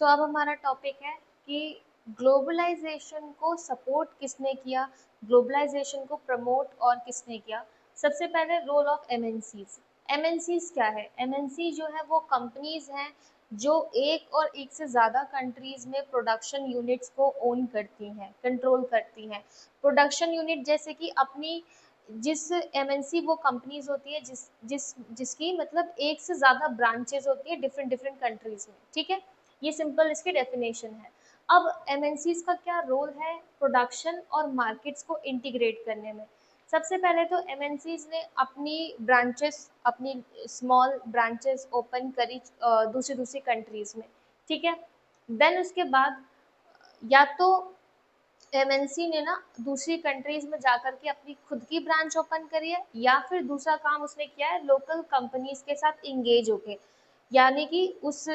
अब हमारा टॉपिक है कि ग्लोबलाइजेशन को सपोर्ट किसने किया, ग्लोबलाइजेशन को प्रमोट और किसने किया। सबसे पहले रोल ऑफ एमएनसीज। एमएनसीज क्या है? एमएनसी जो है वो कंपनीज हैं जो एक और एक से ज़्यादा कंट्रीज में प्रोडक्शन यूनिट्स को ओन करती हैं, कंट्रोल करती हैं। प्रोडक्शन यूनिट जैसे कि अपनी जिस एमएनसी वो कंपनीज होती है जिस जिस जिसकी मतलब एक से ज़्यादा ब्रांचेस होती है डिफरेंट डिफरेंट कंट्रीज में, ठीक है। ये सिंपल इसकी डेफिनेशन है। अब एमएनसीज का क्या रोल है प्रोडक्शन और मार्केट्स को इंटीग्रेट करने में? सबसे पहले तो एमएनसीज ने अपनी ब्रांचेस, अपनी स्मॉल ब्रांचेस ओपन करी दूसरी दूसरी कंट्रीज में, ठीक है। देन उसके बाद या तो एमएनसी ने ना दूसरी कंट्रीज में जाकर के अपनी खुद की ब्रांच ओपन करी है, या फिर दूसरा काम उसने किया है लोकल कंपनीज के साथ इंगेज होके, यानी कि उस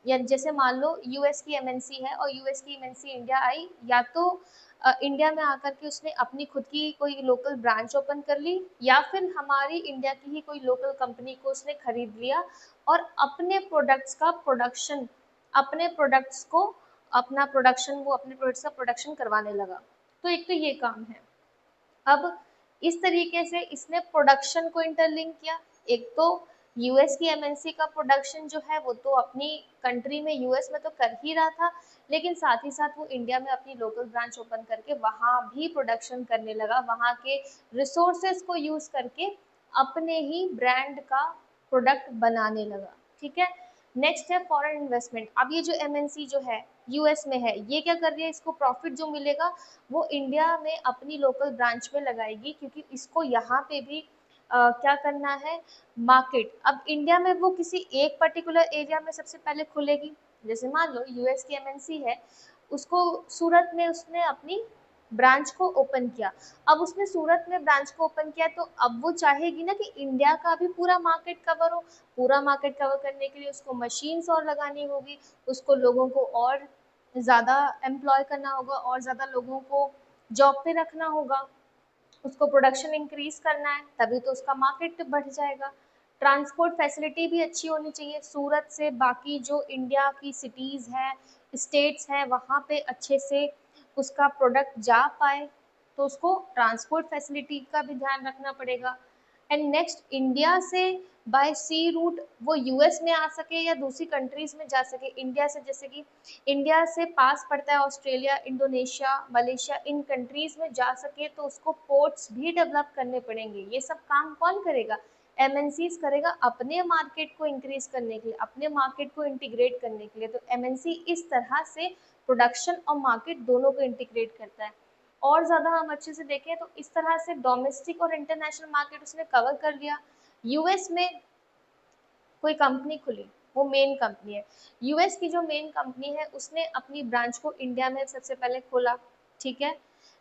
या जैसे मान लो यूएस की एमएनसी है और यूएस की एमएनसी इंडिया आई, या तो इंडिया में आकर के उसने अपनी खुद की कोई लोकल ब्रांच ओपन कर ली, या फिर हमारी इंडिया की ही कोई लोकल कंपनी को उसने खरीद लिया और अपने प्रोडक्ट्स का प्रोडक्शन, अपने प्रोडक्ट्स को अपना प्रोडक्शन वो अपने प्रोडक्ट्स का प्रोडक्शन करवाने लगा। तो एक तो ये काम है। अब इस तरीके से इसने प्रोडक्शन को इंटरलिंक किया। एक तो यूएस की एमएनसी का प्रोडक्शन जो है वो तो अपनी कंट्री में यूएस में तो कर ही रहा था, लेकिन साथ ही साथ वो इंडिया में अपनी लोकल ब्रांच ओपन करके वहाँ भी प्रोडक्शन करने लगा, वहाँ के रिसोर्सेज को यूज करके अपने ही ब्रांड का प्रोडक्ट बनाने लगा, ठीक है। नेक्स्ट है फॉरेन इन्वेस्टमेंट। अब ये जो एमएनसी जो है यूएस में है, ये क्या कर रही है, इसको प्रॉफिट जो मिलेगा वो इंडिया में अपनी लोकल ब्रांच में लगाएगी, क्योंकि इसको यहाँ पे भी क्या करना है, मार्केट। अब इंडिया में वो किसी एक पर्टिकुलर एरिया में सबसे पहले खुलेगी। जैसे मान लो यूएस की एमएनसी है, उसको सूरत में उसने अपनी ब्रांच को ओपन किया। अब उसने सूरत में ब्रांच को ओपन किया तो अब वो चाहेगी ना कि इंडिया का भी पूरा मार्केट कवर हो। पूरा मार्केट कवर करने के लिए उसको मशीन्स और लगानी होगी, उसको लोगों को और ज़्यादा एम्प्लॉय करना होगा और ज़्यादा लोगों को जॉब पे रखना होगा, उसको प्रोडक्शन इंक्रीज करना है, तभी तो उसका मार्केट बढ़ जाएगा। ट्रांसपोर्ट फैसिलिटी भी अच्छी होनी चाहिए, सूरत से बाकी जो इंडिया की सिटीज़ हैं, स्टेट्स हैं, वहाँ पे अच्छे से उसका प्रोडक्ट जा पाए, तो उसको ट्रांसपोर्ट फैसिलिटी का भी ध्यान रखना पड़ेगा। एंड नेक्स्ट, इंडिया से बाय सी रूट वो यूएस में आ सके या दूसरी कंट्रीज में जा सके। इंडिया से जैसे कि इंडिया से पास पड़ता है ऑस्ट्रेलिया, इंडोनेशिया, मलेशिया, इन कंट्रीज में जा सके तो उसको पोर्ट्स भी डेवलप करने पड़ेंगे। ये सब काम कौन करेगा? एमएनसीज करेगा, अपने मार्केट को इंक्रीज करने के लिए, अपने मार्केट को इंटीग्रेट करने के लिए। तो एमएनसी इस तरह से प्रोडक्शन और मार्केट दोनों को इंटीग्रेट करता है। और ज़्यादा हम अच्छे से देखें तो इस तरह से डोमेस्टिक और इंटरनेशनल मार्केट उसने कवर कर लिया। यूएस में कोई कंपनी खुली, वो मेन कंपनी है, यूएस की जो मेन कंपनी है उसने अपनी ब्रांच को इंडिया में सबसे पहले खोला, ठीक है।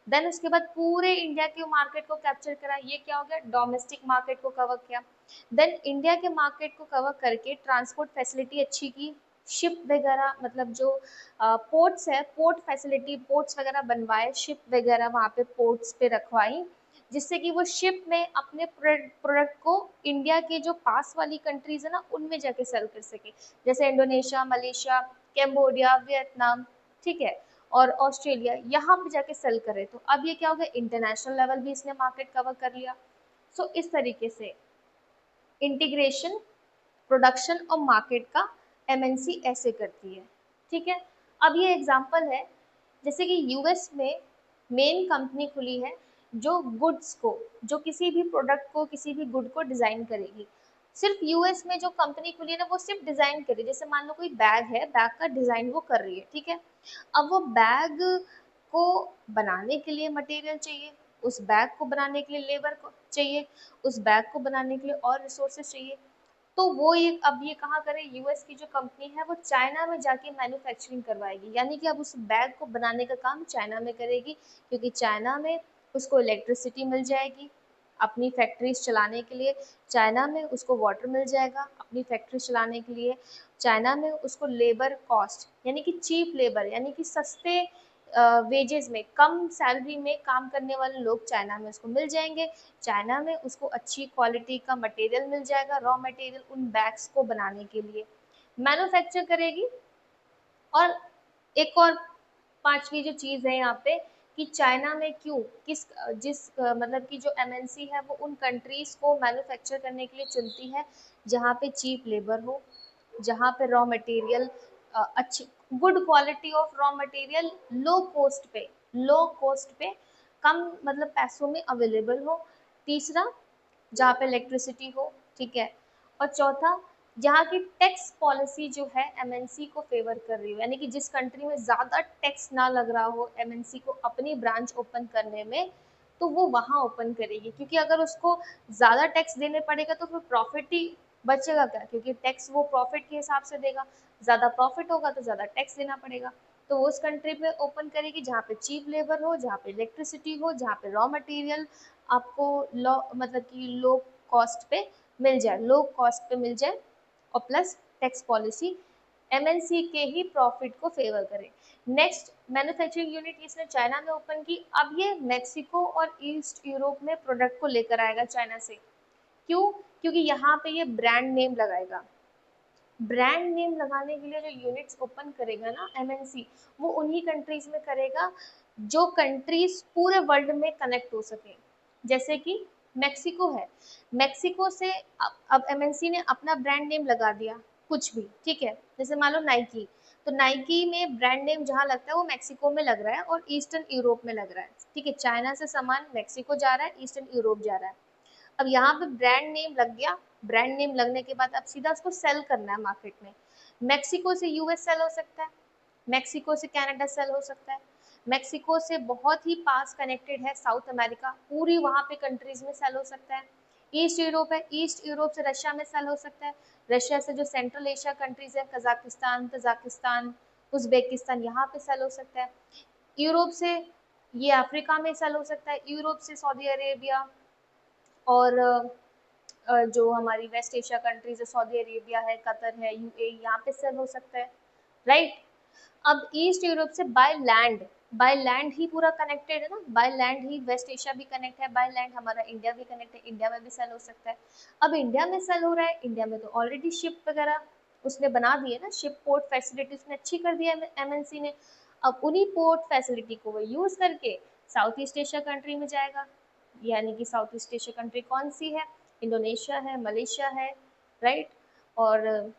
देन उसके बाद पूरे इंडिया के मार्केट को कैप्चर करा, ये क्या हो गया, डोमेस्टिक मार्केट को कवर किया। देन इंडिया के मार्केट को कवर करके ट्रांसपोर्ट फैसिलिटी अच्छी की, शिप वगैरह मतलब जो पोर्ट्स है, पोर्ट फैसिलिटी, पोर्ट्स वगैरह बनवाए, शिप वगैरह वहाँ पे पोर्ट्स पे रखवाई, जिससे कि वो शिप में अपने प्रोडक्ट को इंडिया के जो पास वाली कंट्रीज है ना उनमें जाके सेल कर सके, जैसे इंडोनेशिया, मलेशिया, कैम्बोडिया, वियतनाम, ठीक है, और ऑस्ट्रेलिया, यहाँ पे जाके सेल करे। तो अब ये क्या हो गया, इंटरनेशनल लेवल भी इसने मार्केट कवर कर लिया। सो इस तरीके से इंटीग्रेशन, प्रोडक्शन और मार्केट का एमएनसी ऐसे करती है, ठीक है। अब ये एग्जांपल है, जैसे कि यूएस में मेन कंपनी खुली है जो गुड्स को, जो किसी भी प्रोडक्ट को, किसी भी गुड को डिजाइन करेगी। सिर्फ यूएस में जो कंपनी खुली है ना वो सिर्फ डिजाइन करे, जैसे मान लो कोई बैग है, बैग का डिजाइन वो कर रही है, ठीक है। अब वो बैग को बनाने के लिए मटेरियल चाहिए, उस बैग को बनाने के लिए लेबर को चाहिए, उस बैग को बनाने के लिए और रिसोर्सेज चाहिए। तो वो ये अब ये कहाँ करे, यूएस की जो कंपनी है वो चाइना में जाके मैन्युफैक्चरिंग करवाएगी, यानी कि अब उस बैग को बनाने का काम चाइना में करेगी, क्योंकि चाइना में उसको इलेक्ट्रिसिटी मिल जाएगी अपनी फैक्ट्रीज चलाने के लिए, चाइना में उसको वाटर मिल जाएगा अपनी फैक्ट्री चलाने के लिए, चाइना में उसको लेबर कॉस्ट यानी कि चीप लेबर यानी कि सस्ते वेजेस में, कम सैलरी में काम करने वाले लोग चाइना में उसको मिल जाएंगे। चाइना में उसको अच्छी क्वालिटी का मटेरियल मिल जाएगा, रॉ मटेरियल उन बैग्स को बनाने के लिए। मैन्युफैक्चर करेगी और एक और पांचवी जो चीज है यहाँ पे कि चाइना में क्यों किस जिस मतलब कि जो एमएनसी है वो उन कंट्रीज को मैन्युफैक्चर करने के लिए चुनती है जहाँ पे चीप लेबर हो, जहाँ पे रॉ मटेरियल अच्छी good quality of raw material low cost पे कम मतलब पैसों में अवेलेबल हो। तीसरा, जहाँ पे इलेक्ट्रिसिटी हो, ठीक है। और चौथा, जहाँ की टैक्स पॉलिसी जो है एमएनसी को फेवर कर रही हो, यानी कि जिस कंट्री में ज़्यादा टैक्स ना लग रहा हो एमएनसी को अपनी ब्रांच ओपन करने में, तो वो वहाँ ओपन करेगी, क्योंकि अगर उसको ज़्यादा टैक्स देने पड़ेगा तो फिर प्रॉफिट ही बचेगा क्या, क्योंकि टैक्स वो प्रॉफिट के हिसाब से देगा, ज़्यादा प्रॉफिट होगा तो ज़्यादा टैक्स देना पड़ेगा। तो वो उस कंट्री पे ओपन करेगी जहाँ पे चीप लेबर हो, जहाँ पे इलेक्ट्रिसिटी हो, जहाँ पे रॉ मटेरियल आपको लो मतलब कि लो कॉस्ट पे मिल जाए, और प्लस टैक्स पॉलिसी एमएनसी के ही प्रॉफिट को फेवर करे। नेक्स्ट, मैन्युफैक्चरिंग यूनिट इसने चाइना में ओपन की। अब ये मेक्सिको और ईस्ट यूरोप में प्रोडक्ट को लेकर आएगा चाइना से। क्यों? क्योंकि यहाँ पे ये ब्रांड नेम लगाएगा। ब्रांड नेम लगाने के लिए जो यूनिट्स ओपन करेगा ना एमएनसी, वो उन्हीं कंट्रीज में करेगा जो कंट्रीज पूरे वर्ल्ड में कनेक्ट हो सके। जैसे कि मेक्सिको है, मेक्सिको से अब एमएनसी ने अपना ब्रांड नेम लगा दिया कुछ भी, ठीक है। जैसे मान लो नाइकी, तो नाइकी में ब्रांड नेम जहाँ लगता है वो मेक्सिको में लग रहा है और ईस्टर्न यूरोप में लग रहा है, ठीक है। चाइना से सामान मेक्सिको जा रहा है, ईस्टर्न यूरोप जा रहा है। अब यहाँ पे ब्रांड नेम लग गया, ब्रांड नेम लगने के बाद अब सीधा उसको सेल करना है मार्केट में। मेक्सिको से यूएस सेल हो सकता है, मेक्सिको से कनाडा सेल हो सकता है, मेक्सिको से बहुत ही पास कनेक्टेड है साउथ अमेरिका, पूरी वहाँ पे कंट्रीज में सेल हो सकता है। ईस्ट यूरोप है, ईस्ट यूरोप से रशिया में सेल हो सकता है, रशिया से जो सेंट्रल एशिया कंट्रीज है, कजाकिस्तान, तजाकिस्तान, उज्बेकिस्तान, यहाँ पे सेल हो सकता है। यूरोप से ये अफ्रीका में सेल हो सकता है, यूरोप से सऊदी अरेबिया और जो हमारी वेस्ट एशिया कंट्रीज है, सऊदी अरेबिया है, कतर है, यूएई, यहाँ पे सेल हो सकता है, राइट। अब ईस्ट यूरोप से बाय लैंड ही पूरा कनेक्टेड है ना, बाय लैंड ही वेस्ट एशिया भी कनेक्ट है, बाय लैंड हमारा इंडिया भी कनेक्ट है, इंडिया में भी सेल हो सकता है। अब इंडिया में सेल हो रहा है, इंडिया में तो ऑलरेडी शिप वगैरह उसने बना दिए ना, शिप पोर्ट फैसिलिटी उसने अच्छी कर दी है एमएनसी ने। अब उन्हीं पोर्ट फैसिलिटी को वो यूज करके साउथ ईस्ट एशिया कंट्री में जाएगा, यानी कि साउथ ईस्ट एशिया कंट्री कौन सी है, इंडोनेशिया है, मलेशिया है, राइट, और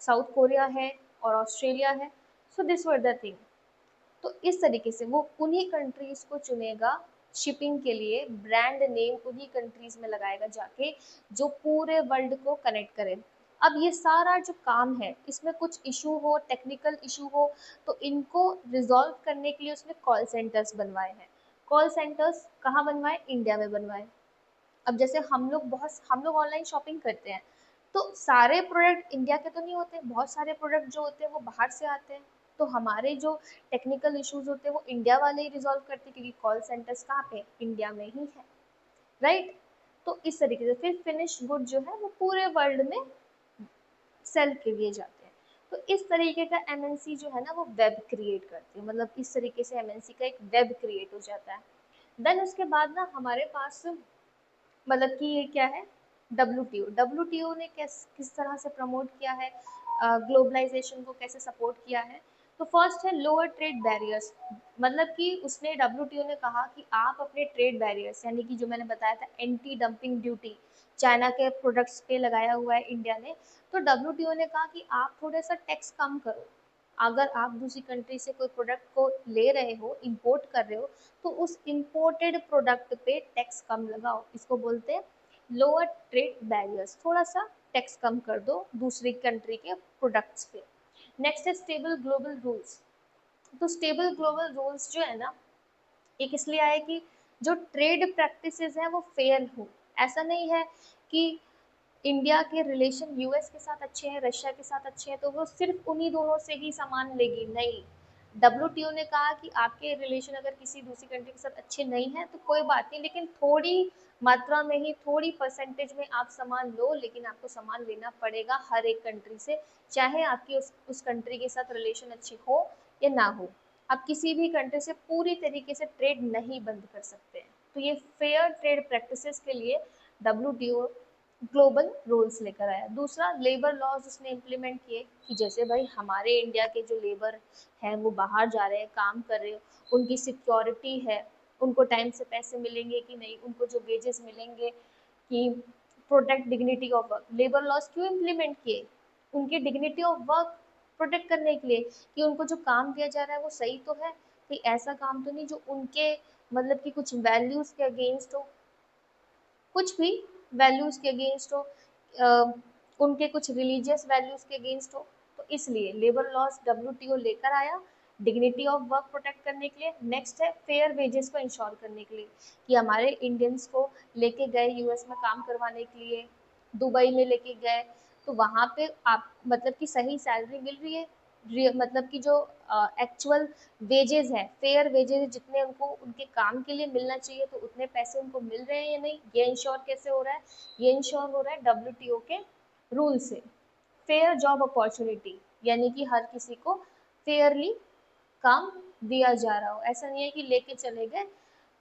साउथ कोरिया है और ऑस्ट्रेलिया है। So this were the thing. तो इस तरीके से वो उन्हीं कंट्रीज को चुनेगा शिपिंग के लिए, ब्रांड नेम उन्हीं कंट्रीज में लगाएगा जाके जो पूरे वर्ल्ड को कनेक्ट करे। अब ये सारा जो काम है इसमें कुछ इशू हो, टेक्निकल इशू हो, तो इनको रिजॉल्व करने के लिए उसने कॉल सेंटर्स बनवाए हैं। कॉल सेंटर्स कहाँ बनवाए? इंडिया में बनवाए। अब जैसे हम लोग ऑनलाइन शॉपिंग करते हैं, तो सारे प्रोडक्ट इंडिया के तो नहीं होते, बहुत सारे प्रोडक्ट जो होते हैं वो बाहर से आते हैं। तो हमारे जो टेक्निकल इश्यूज होते हैं वो इंडिया वाले ही रिजॉल्व करते हैं, क्योंकि कॉल सेंटर्स कहाँ पे? इंडिया में ही है, राइट। तो इस तरीके से फिर फिनिश गुड जो है वो पूरे वर्ल्ड में सेल के लिए जाते हैं। तो इस तरीके का एमएनसी जो है ना वो वेब क्रिएट करती है, मतलब इस तरीके से एमएनसी का एक वेब क्रिएट हो जाता है। देन उसके बाद ना हमारे पास मतलब कि ये क्या है, डब्ल्यू ने किस तरह से प्रमोट किया है, ग्लोबलाइजेशन को कैसे सपोर्ट किया है। तो फर्स्ट है लोअर ट्रेड बैरियर्स, मतलब कि उसने डब्ल्यू ने कहा कि आप अपने ट्रेड बैरियर्स, यानी कि जो मैंने बताया था एंटी डंपिंग ड्यूटी चाइना के प्रोडक्ट्स पे लगाया हुआ है इंडिया ने, तो डब्ल्यू ने कहा कि आप थोड़ा सा टैक्स कम करो। अगर आप दूसरी कंट्री से कोई प्रोडक्ट को ले रहे हो, इंपोर्ट कर रहे हो, तो उस इंपोर्टेड प्रोडक्ट पे टैक्स कम लगाओ, इसको बोलते हैं लोअर ट्रेड बैरियर्स, थोड़ा सा टैक्स कम कर दो दूसरी कंट्री के प्रोडक्ट्स पे। नेक्स्ट है स्टेबल ग्लोबल रूल्स। तो स्टेबल ग्लोबल रूल्स जो है ना, एक इसलिए आए कि जो ट्रेड प्रैक्टिसेस हैं वो फेयर हो। ऐसा नहीं है कि इंडिया के रिलेशन यूएस के साथ अच्छे हैं, रशिया के साथ अच्छे हैं, तो वो सिर्फ उन्हीं दोनों से ही सामान लेगी, नहीं। डब्ल्यूटीओ ने कहा कि आपके रिलेशन अगर किसी दूसरी कंट्री के साथ अच्छे नहीं हैं तो कोई बात नहीं, लेकिन थोड़ी मात्रा में ही, थोड़ी परसेंटेज में आप सामान लो, लेकिन आपको सामान लेना पड़ेगा हर एक कंट्री से, चाहे आपकी उस कंट्री के साथ रिलेशन अच्छे हो या ना हो। आप किसी भी कंट्री से पूरी तरीके से ट्रेड नहीं बंद कर सकते हैं। तो ये फेयर ट्रेड प्रैक्टिसेस के लिए डब्ल्यूटीओ ग्लोबल रूल्स लेकर आया। दूसरा, लेबर लॉज उसने इम्प्लीमेंट किए कि जैसे भाई हमारे इंडिया के जो लेबर हैं वो बाहर जा रहे हैं, काम कर रहे हैं, उनकी सिक्योरिटी है, उनको टाइम से पैसे मिलेंगे कि नहीं, उनको जो वेजेस मिलेंगे, कि protect dignity of work. Labour laws क्यों इम्प्लीमेंट किए? उनकी डिग्निटी ऑफ वर्क प्रोटेक्ट करने के लिए, कि उनको जो काम दिया जा रहा है वो सही तो है, कि ऐसा काम तो नहीं जो उनके मतलब कि कुछ वैल्यूज के अगेंस्ट हो, कुछ भी वैल्यूज के अगेंस्ट हो, अ, उनके कुछ रिलीजियस वैल्यूज के अगेंस्ट हो। तो इसलिए लेबर लॉज डब्ल्यूटीओ लेकर आया डिग्निटी ऑफ वर्क प्रोटेक्ट करने के लिए। नेक्स्ट है फेयर वेजेस को इंश्योर करने के लिए, कि हमारे इंडियंस को लेके गए यूएस में काम करवाने के लिए, दुबई में लेके गए, तो वहाँ पे आप मतलब कि सही सैलरी मिल रही है, मतलब कि जो एक्चुअल वेजेस है, फेयर वेजेस जितने उनको उनके काम के लिए मिलना चाहिए तो उतने पैसे उनको मिल रहे हैं या नहीं, ये इंश्योर कैसे हो रहा है? ये इंश्योर हो रहा है डब्ल्यूटीओ के रूल से। फेयर जॉब अपॉर्चुनिटी, यानी कि हर किसी को फेयरली काम दिया जा रहा हो। ऐसा नहीं है कि लेके चले गए,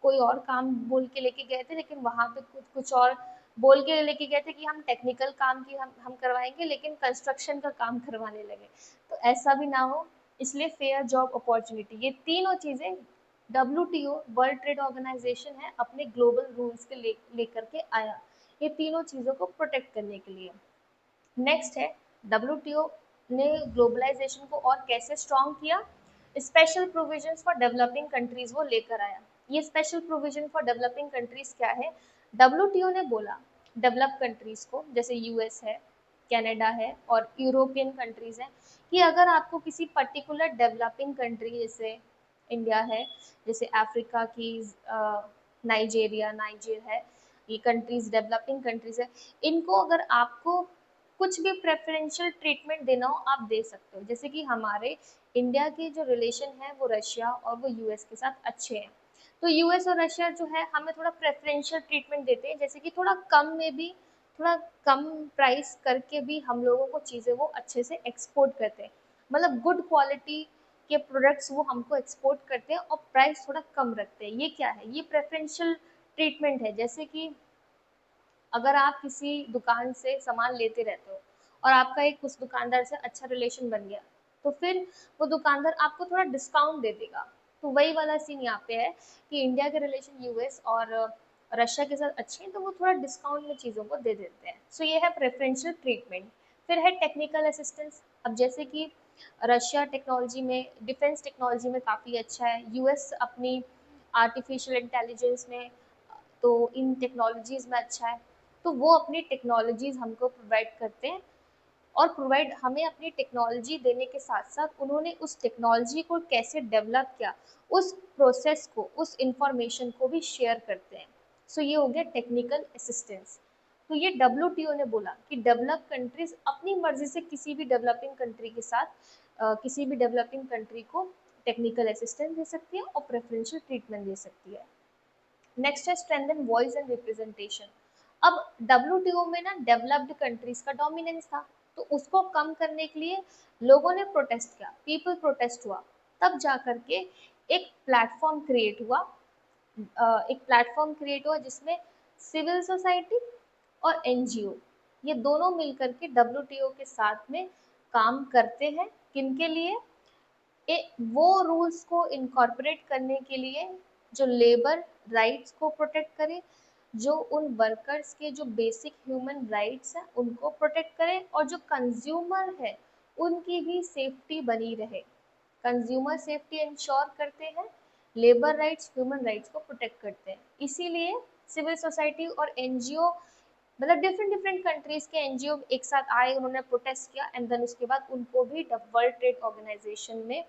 कोई और काम बोल के लेके गए थे लेकिन वहां पे कुछ कुछ और बोल के लेके गए थे कि हम टेक्निकल काम की हम करवाएंगे, लेकिन कंस्ट्रक्शन का काम करवाने लगे। तो ऐसा भी ना हो, इसलिए फेयर जॉब अपॉर्चुनिटी, ये तीनों चीजें डब्ल्यूटीओ वर्ल्ड ट्रेड ऑर्गेनाइजेशन है अपने ग्लोबल रूल्स के लेकर के आया, ये तीनों चीजों को प्रोटेक्ट करने के लिए। नेक्स्ट है, डब्ल्यूटीओ ने ग्लोबलाइजेशन को और कैसे स्ट्रॉन्ग किया? Special provisions for developing countries वो लेकर आया। ये special provision for developing countries क्या है? डब्ल्यूटीओ ने बोला डेवलप कंट्रीज को, जैसे यूएस है, कनाडा है और यूरोपियन कंट्रीज है, कि अगर आपको किसी पर्टिकुलर डेवलपिंग कंट्री, जैसे इंडिया है, जैसे अफ्रीका की नाइजीर है, ये कंट्रीज डेवलपिंग कंट्रीज है, इनको अगर आपको कुछ भी प्रेफरेंशियल ट्रीटमेंट देना हो आप दे सकते हो। जैसे कि हमारे इंडिया के जो रिलेशन है वो रशिया और वो यूएस के साथ अच्छे हैं, तो यूएस और रशिया जो है हमें थोड़ा प्रेफरेंशियल ट्रीटमेंट देते हैं, जैसे कि थोड़ा कम में भी, थोड़ा कम प्राइस करके भी हम लोगों को चीज़ें वो अच्छे से एक्सपोर्ट करते हैं, मतलब गुड क्वालिटी के प्रोडक्ट्स वो हमको एक्सपोर्ट करते हैं और प्राइस थोड़ा कम रखते हैं। ये क्या है? ये प्रेफरेंशियल ट्रीटमेंट है। जैसे कि अगर आप किसी दुकान से सामान लेते रहते हो और आपका एक उस दुकानदार से अच्छा रिलेशन बन गया, तो फिर वो दुकानदार आपको थोड़ा डिस्काउंट दे देगा। तो वही वाला सीन यहाँ पे है कि इंडिया के रिलेशन यूएस और रशिया के साथ अच्छे हैं, तो वो थोड़ा डिस्काउंट में चीज़ों को दे देते हैं। सो ये है प्रेफरेंशियल ट्रीटमेंट। फिर है टेक्निकल असिस्टेंस। अब जैसे कि रशिया टेक्नोलॉजी में, डिफेंस टेक्नोलॉजी में काफ़ी अच्छा है, यूएस अपनी आर्टिफिशियल इंटेलिजेंस में, तो इन टेक्नोलॉजीज़ में अच्छा है, तो वो अपनी टेक्नोलॉजीज़ हमको प्रोवाइड करते हैं। और प्रोवाइड हमें अपनी टेक्नोलॉजी देने के साथ साथ उन्होंने उस टेक्नोलॉजी को कैसे डेवलप किया, उस प्रोसेस को, उस इंफॉर्मेशन को भी शेयर करते हैं। सो ये हो गया टेक्निकल असिस्टेंस। तो ये डब्ल्यूटीओ ने बोला कि डेवलप कंट्रीज अपनी मर्जी से किसी भी डेवलपिंग कंट्री के साथ किसी भी डेवलपिंग कंट्री को टेक्निकल असिस्टेंस दे सकती है और प्रेफरेंशियल ट्रीटमेंट दे सकती है। नेक्स्ट है स्ट्रेंथन वॉइस एंड रिप्रेजेंटेशन। अब डब्ल्यूटीओ में ना डेवलप्ड कंट्रीज का डोमिनेंस था, तो उसको कम करने के लिए लोगों ने प्रोटेस्ट किया, पीपल प्रोटेस्ट हुआ, तब जा करके एक प्लेटफॉर्म क्रिएट हुआ। एक प्लेटफॉर्म क्रिएट हुआ जिसमें सिविल सोसाइटी और एनजीओ, ये दोनों मिलकर के डब्ल्यूटीओ के साथ में काम करते हैं। किनके लिए? वो रूल्स को इनकॉर्पोरेट करने के लिए जो लेबर राइट्स को प्रोटेक्ट करे, जो उन वर्कर्स के जो बेसिक ह्यूमन राइट्स हैं उनको प्रोटेक्ट करे, और जो कंज्यूमर है उनकी भी सेफ्टी बनी रहे। कंज्यूमर सेफ्टी इंश्योर करते हैं, लेबर राइट्स ह्यूमन राइट्स को प्रोटेक्ट करते हैं। इसीलिए सिविल सोसाइटी और एनजीओ, मतलब डिफरेंट डिफरेंट कंट्रीज के एनजीओ एक साथ आए, उन्होंने प्रोटेस्ट किया, एंड देन उसके बाद उनको भी वर्ल्ड ट्रेड ऑर्गेनाइजेशन में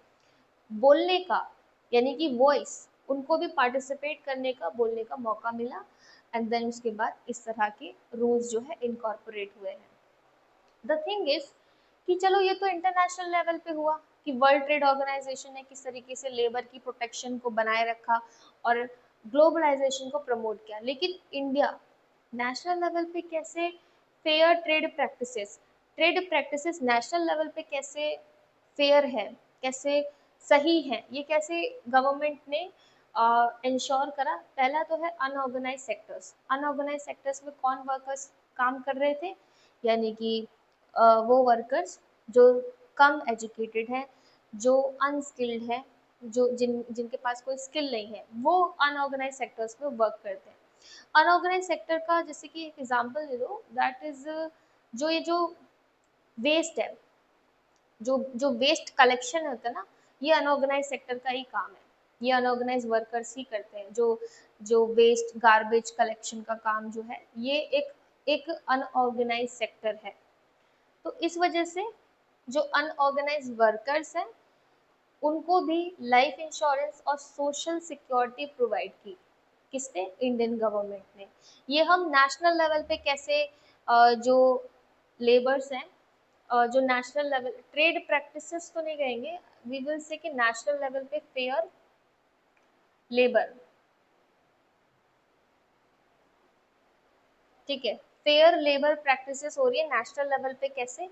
बोलने का, यानी कि वॉइस, उनको भी पार्टिसिपेट करने का, बोलने का मौका मिला, एंड देन उसके बाद इस तरह के रूल्स जो है इनकॉर्पोरेट हुए हैं। द थिंग इज कि चलो ये तो इंटरनेशनल लेवल पे हुआ कि वर्ल्ड ट्रेड ऑर्गेनाइजेशन ने किस तरीके से लेबर की प्रोटेक्शन को बनाए रखा और ग्लोबलाइजेशन को प्रमोट किया, लेकिन इंडिया नेशनल लेवल पे कैसे fair trade practices national level पे कैसे फेयर है, कैसे सही है, ये कैसे गवर्नमेंट ने इंश्योर करा? पहला तो है अनऑर्गेनाइज सेक्टर्स। अनऑर्गेनाइज सेक्टर्स में कौन वर्कर्स काम कर रहे थे, यानी कि वो वर्कर्स जो कम एजुकेटेड हैं, जो अनस्किल्ड हैं, जो जिनके पास कोई स्किल नहीं है, वो अनऑर्गेनाइज सेक्टर्स में वर्क करते हैं। अनऑर्गेनाइज सेक्टर का जैसे कि एक एग्जांपल दे दो, दैट इज जो ये जो वेस्ट है, जो वेस्ट कलेक्शन होता है ना, ये अनऑर्गेनाइज सेक्टर का ही काम है। ये अनऑर्गेनाइज वर्कर्स ही करते हैं, जो वेस्ट गार्बेज कलेक्शन का काम जो है, ये एक एक अनऑर्गेनाइज सेक्टर है। तो इस वजह से जो अनऑर्गेनाइज वर्कर्स हैं, उनको भी लाइफ इंश्योरेंस और सोशल सिक्योरिटी प्रोवाइड की। किसने? इंडियन गवर्नमेंट ने। ये हम नेशनल लेवल पे कैसे जो लेबर्स हैं, जो नेशनल लेवल ट्रेड प्रैक्टिसेस तो नहीं कहेंगे, वी विल से कि नेशनल लेवल पे फेयर लेबर, ठीक है, फेयर लेबर प्रैक्टिसेस हो रही है नेशनल लेवल पे। कैसे?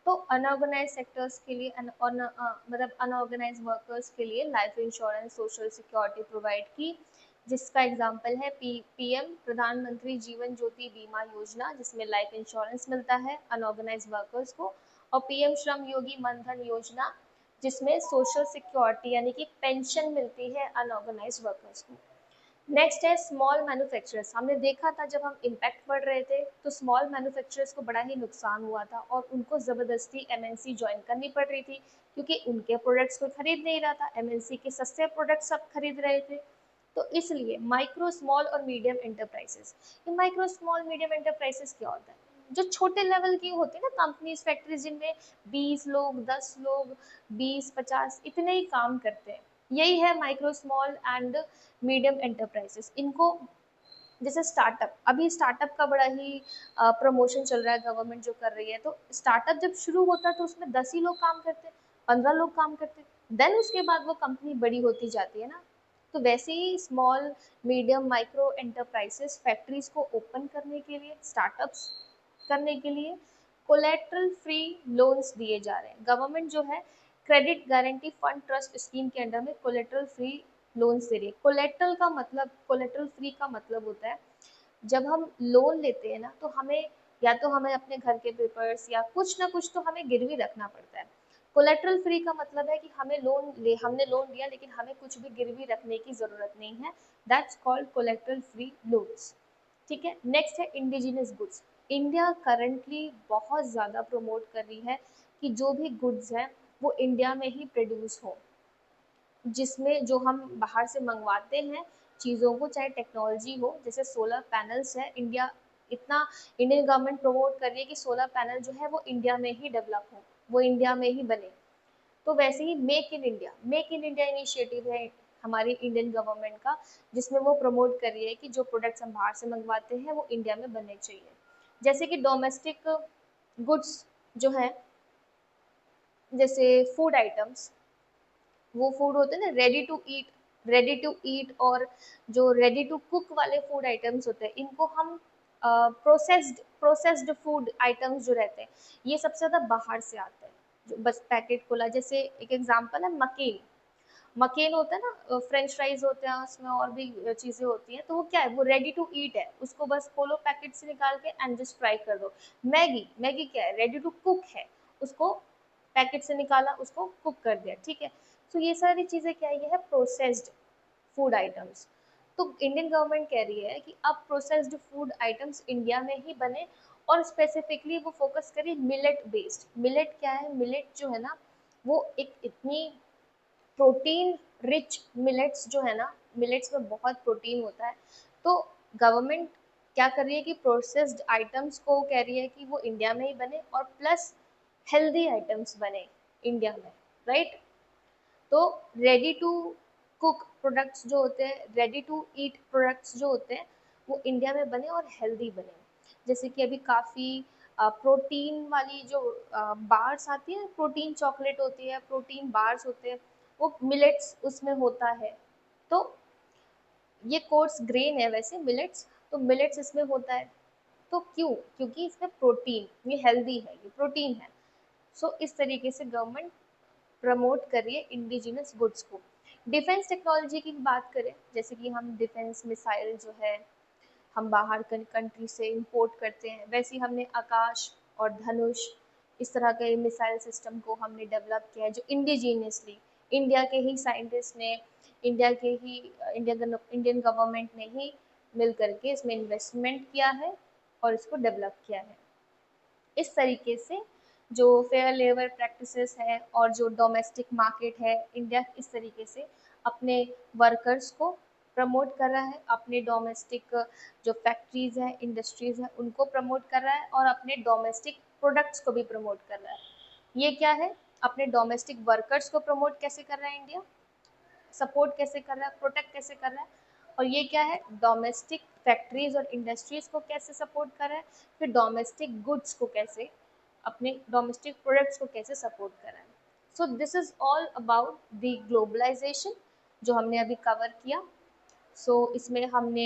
तो अनऑर्गेनाइज सेक्टर्स के लिए मतलब अनऑर्गेनाइज वर्कर्स के लिए life insurance social security provide की, जिसका एग्जांपल है पीएम प्रधानमंत्री जीवन ज्योति बीमा योजना, जिसमें लाइफ इंश्योरेंस मिलता है अनऑर्गेनाइज वर्कर्स को, और पीएम श्रम योगी मनधन योजना, जिसमें सोशल सिक्योरिटी यानी कि पेंशन मिलती है अनऑर्गेनाइज वर्कर्स को। नेक्स्ट है स्मॉल मैन्युफैक्चरर्स। हमने देखा था जब हम इम्पैक्ट पढ़ रहे थे, तो स्मॉल मैन्युफैक्चरर्स को बड़ा ही नुकसान हुआ था और उनको ज़बरदस्ती एमएनसी ज्वाइन करनी पड़ रही थी, क्योंकि उनके प्रोडक्ट्स कोई खरीद नहीं रहा था, एमएनसी के सस्ते प्रोडक्ट्स सब खरीद रहे थे। तो इसलिए माइक्रो स्मॉल और मीडियम एंटरप्राइजेस, ये माइक्रो स्मॉल मीडियम एंटरप्राइजेस क्या होता है? जो छोटे लेवल की होती है ना कंपनीज फैक्ट्रीज, जिनमें 20 लोग 10 लोग 20 50 इतने ही काम करते हैं, यही है micro small and medium enterprises. इनको जैसे स्टार्टअप, अभी स्टार्टअप का बड़ा ही प्रमोशन चल रहा है, गवर्नमेंट जो कर रही है। तो स्टार्टअप जब शुरू होता है तो उसमें 10 ही लोग काम करते हैं, 15 लोग काम करते हैं, देन उसके बाद वो कंपनी बड़ी होती जाती है ना। तो वैसे ही small medium micro enterprises factories को ओपन करने के लिए, स्टार्टअप्स करने के लिए कोलेट्रल फ्री लोन्स दिए जा रहे हैं। गवर्नमेंट जो है credit guarantee fund trust scheme के अंडर में कोलेट्रल फ्री लोन्स दे रही है। कोलेट्रल का मतलब, कोलेट्रल फ्री का मतलब होता है, जब हम लोन लेते हैं ना, तो हमें या तो हमें अपने घर के पेपर्स या कुछ ना कुछ तो हमें गिरवी रखना पड़ता है। कोलेट्रल फ्री का मतलब है कि हमने लोन लिया लेकिन हमें कुछ भी गिरवी रखने की जरूरत नहीं है। That's called collateral free loans. ठीक है। नेक्स्ट है इंडिजिनस गुड्स। इंडिया करंटली बहुत ज़्यादा प्रमोट कर रही है कि जो भी गुड्स हैं वो इंडिया में ही प्रोड्यूस हो, जिसमें जो हम बाहर से मंगवाते हैं चीज़ों को, चाहे टेक्नोलॉजी हो, जैसे सोलर पैनल्स है, इंडिया इतना, इंडियन गवर्नमेंट प्रमोट कर रही है कि सोलर पैनल जो है वो इंडिया में ही डेवलप हो, वो इंडिया में ही बने। तो वैसे ही मेक इन इंडिया इनिशिएटिव है हमारी इंडियन गवर्नमेंट का, जिसमें वो प्रमोट कर रही है कि जो प्रोडक्ट्स हम बाहर से मंगवाते हैं वो इंडिया में बनने चाहिए। जैसे कि डोमेस्टिक गुड्स जो है, जैसे फूड आइटम्स, वो फूड होते हैं ना रेडी टू ईट और जो रेडी टू कुक वाले फूड आइटम्स होते हैं, इनको हम प्रोसेस्ड फूड आइटम्स जो रहते हैं, ये सबसे ज़्यादा बाहर से आते हैं, जो बस पैकेट खोला। जैसे एक एग्जांपल है मकेन। मकेन होता है ना, फ्रेंच फ्राइज होते हैं उसमें, और भी चीज़ें होती हैं, तो वो क्या है, वो रेडी टू ईट है, उसको बस खोलो पैकेट से निकाल के एंड जस्ट फ्राई कर दो। मैगी, मैगी क्या है, रेडी टू कुक है, उसको पैकेट से निकाला, उसको कुक कर दिया, ठीक है। तो ये सारी चीज़ें क्या है, ये है प्रोसेस्ड फूड आइटम्स। तो इंडियन गवर्नमेंट कह रही है कि अब प्रोसेस्ड फूड आइटम्स इंडिया में ही बने, और स्पेसिफिकली वो फोकस करिए मिलेट बेस्ड। मिलेट क्या है, मिलेट जो है ना, वो एक इतनी प्रोटीन रिच, मिलेट्स जो है ना, मिलेट्स में बहुत प्रोटीन होता है। तो गवर्नमेंट क्या कर रही है कि प्रोसेस्ड आइटम्स को कह रही है कि वो इंडिया में ही बने, और प्लस हेल्दी आइटम्स बने इंडिया में, राइट। तो रेडी टू कुक प्रोडक्ट्स जो होते हैं, रेडी टू ईट प्रोडक्ट्स जो होते हैं, वो इंडिया में बने और हेल्दी बने। जैसे कि अभी काफ़ी प्रोटीन वाली जो बार्स आती है, प्रोटीन चॉकलेट होती है, प्रोटीन बार्स होते हैं, वो मिलेट्स उसमें होता है। तो ये कोर्स ग्रेन है वैसे मिलेट्स, तो मिलेट्स इसमें होता है। तो क्यों? क्योंकि इसमें प्रोटीन, ये हेल्दी है, ये प्रोटीन है। सो इस तरीके से गवर्नमेंट प्रमोट करिए इंडिजिनस गुड्स को। डिफेंस टेक्नोलॉजी की बात करें, जैसे कि हम डिफेंस मिसाइल जो है, हम बाहर कंट्री से इंपोर्ट करते हैं, वैसे ही हमने आकाश और धनुष इस तरह के मिसाइल सिस्टम को हमने डेवलप किया है, जो इंडिजीनियसली इंडिया के ही साइंटिस्ट ने, इंडिया के ही इंडियन गवर्नमेंट ने ही मिल करके इसमें इन्वेस्टमेंट किया है और इसको डेवलप किया है। इस तरीके से जो फेयर लेबर प्रैक्टिसेस है और जो डोमेस्टिक मार्केट है, इंडिया इस तरीके से अपने वर्कर्स को प्रमोट कर रहा है, अपने डोमेस्टिक जो फैक्ट्रीज हैं, इंडस्ट्रीज हैं, उनको प्रमोट कर रहा है और अपने डोमेस्टिक प्रोडक्ट्स को भी प्रमोट कर रहा है। ये क्या है, अपने डोमेस्टिक वर्कर्स को प्रमोट कैसे कर रहा है इंडिया, सपोर्ट कैसे कर रहा है, प्रोटेक्ट कैसे कर रहा है, और ये क्या है, डोमेस्टिक फैक्ट्रीज और इंडस्ट्रीज को कैसे सपोर्ट कर रहा है, फिर डोमेस्टिक गुड्स को कैसे, अपने डोमेस्टिक प्रोडक्ट्स को कैसे सपोर्ट कर रहा है। So this is all about the globalisation जो हमने अभी कवर किया। इसमें हमने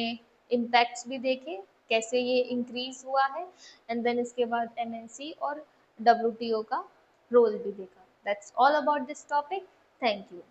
इम्पैक्ट्स भी देखे, कैसे ये इंक्रीज हुआ है, एंड देन इसके बाद एमएनसी और डब्ल्यूटीओ का रोल भी देखा। That's all about this topic. Thank you.